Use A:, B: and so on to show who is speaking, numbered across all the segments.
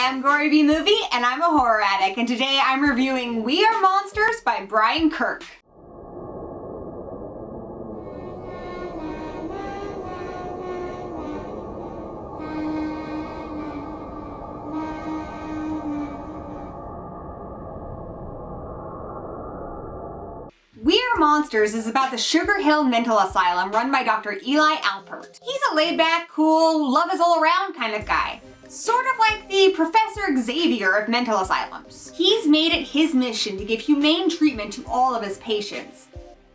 A: Hi, I'm Gory Movie, and I'm a horror addict, and today I'm reviewing We Are Monsters by Brian Kirk. We Are Monsters is about the Sugar Hill Mental Asylum run by Dr. Eli Alpert. He's a laid-back, cool, love-is-all-around kind of guy. Sort of like the Professor Xavier of mental asylums. He's made it his mission to give humane treatment to all of his patients.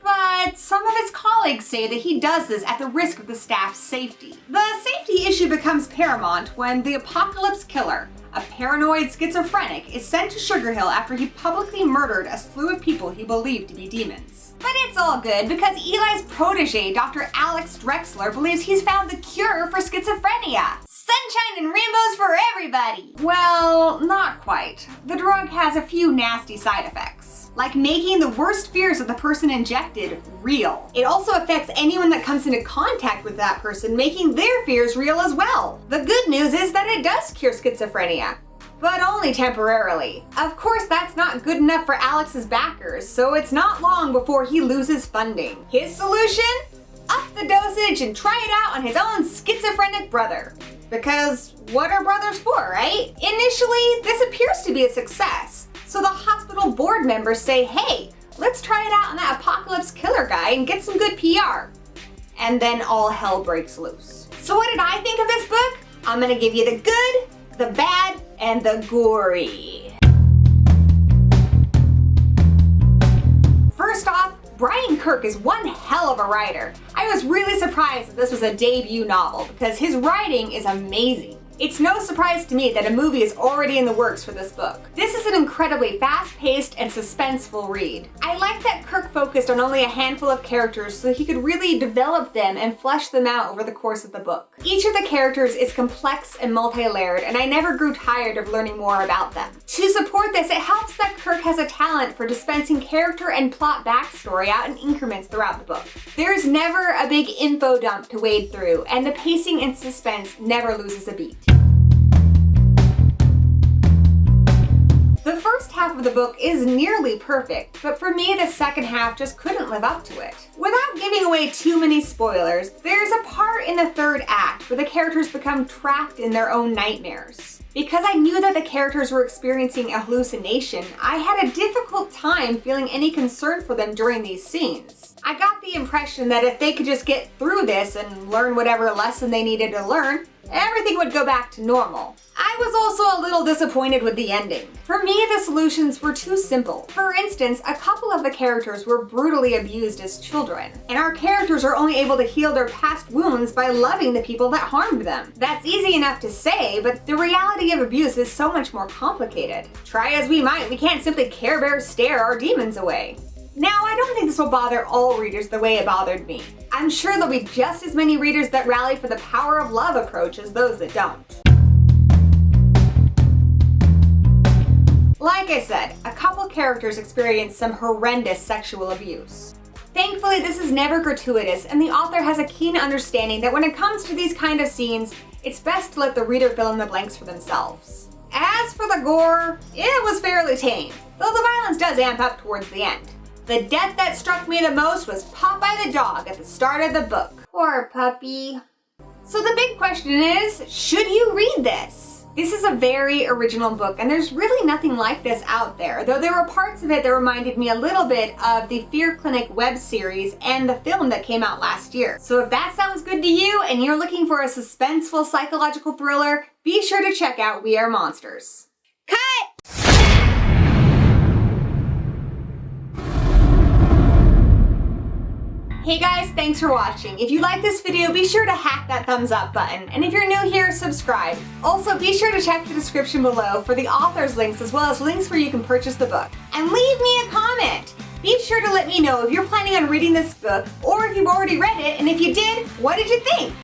A: But some of his colleagues say that he does this at the risk of the staff's safety. The safety issue becomes paramount when the Apocalypse Killer, a paranoid schizophrenic, is sent to Sugar Hill after he publicly murdered a slew of people he believed to be demons. But it's all good because Eli's protege, Dr. Alex Drexler, believes he's found the cure for schizophrenia. Sunshine and rainbows for everybody! Well, not quite. The drug has a few nasty side effects, like making the worst fears of the person injected real. It also affects anyone that comes into contact with that person, making their fears real as well. The good news is that it does cure schizophrenia, but only temporarily. Of course, that's not good enough for Alex's backers, so it's not long before he loses funding. His solution? Up the dosage and try it out on his own schizophrenic brother. Because what are brothers for, right? Initially, this appears to be a success. So the hospital board members say, hey, let's try it out on that Apocalypse Killer guy and get some good PR. And then all hell breaks loose. So what did I think of this book? I'm gonna give you the good, the bad, and the gory. First off, Brian Kirk is one hell of a writer. I was really surprised that this was a debut novel because his writing is amazing. It's no surprise to me that a movie is already in the works for this book. This is an incredibly fast-paced and suspenseful read. I like that Kirk focused on only a handful of characters so he could really develop them and flesh them out over the course of the book. Each of the characters is complex and multi-layered, and I never grew tired of learning more about them. To support this, it helps that Kirk has a talent for dispensing character and plot backstory out in increments throughout the book. There's never a big info dump to wade through, and the pacing and suspense never loses a beat. The first half of the book is nearly perfect, but for me the second half just couldn't live up to it. Without giving away too many spoilers, there's a part in the third act where the characters become trapped in their own nightmares. Because I knew that the characters were experiencing a hallucination, I had a difficult time feeling any concern for them during these scenes. I got the impression that if they could just get through this and learn whatever lesson they needed to learn, everything would go back to normal. I was also a little disappointed with the ending. For me, the solutions were too simple. For instance, a couple of the characters were brutally abused as children, and our characters are only able to heal their past wounds by loving the people that harmed them. That's easy enough to say, but the reality of abuse is so much more complicated. Try as we might, we can't simply Care Bear stare our demons away. Now, I don't think this will bother all readers the way it bothered me. I'm sure there'll be just as many readers that rally for the power of love approach as those that don't. Like I said, a couple characters experience some horrendous sexual abuse. Thankfully, this is never gratuitous, and the author has a keen understanding that when it comes to these kind of scenes, it's best to let the reader fill in the blanks for themselves. As for the gore, it was fairly tame, though the violence does amp up towards the end. The death that struck me the most was Popeye the dog at the start of the book. Poor puppy. So the big question is, should you read this? This is a very original book, and there's really nothing like this out there, though there were parts of it that reminded me a little bit of the Fear Clinic web series and the film that came out last year. So if that sounds good to you and you're looking for a suspenseful psychological thriller, be sure to check out We Are Monsters. Cut! Hey guys, thanks for watching. If you like this video, be sure to hack that thumbs up button. And if you're new here, subscribe. Also, be sure to check the description below for the author's links as well as links where you can purchase the book. And leave me a comment. Be sure to let me know if you're planning on reading this book or if you've already read it, and if you did, what did you think?